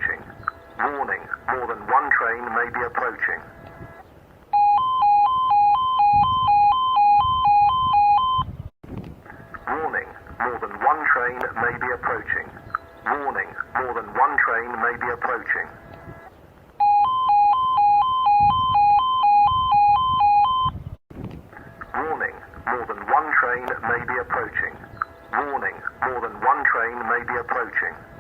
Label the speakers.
Speaker 1: approaching. Warning, more than one train may be approaching. Warning, more than one train may be approaching. Warning, more than one train may be approaching. Warning, more than one train may be approaching. Warning, more than one train may be approaching.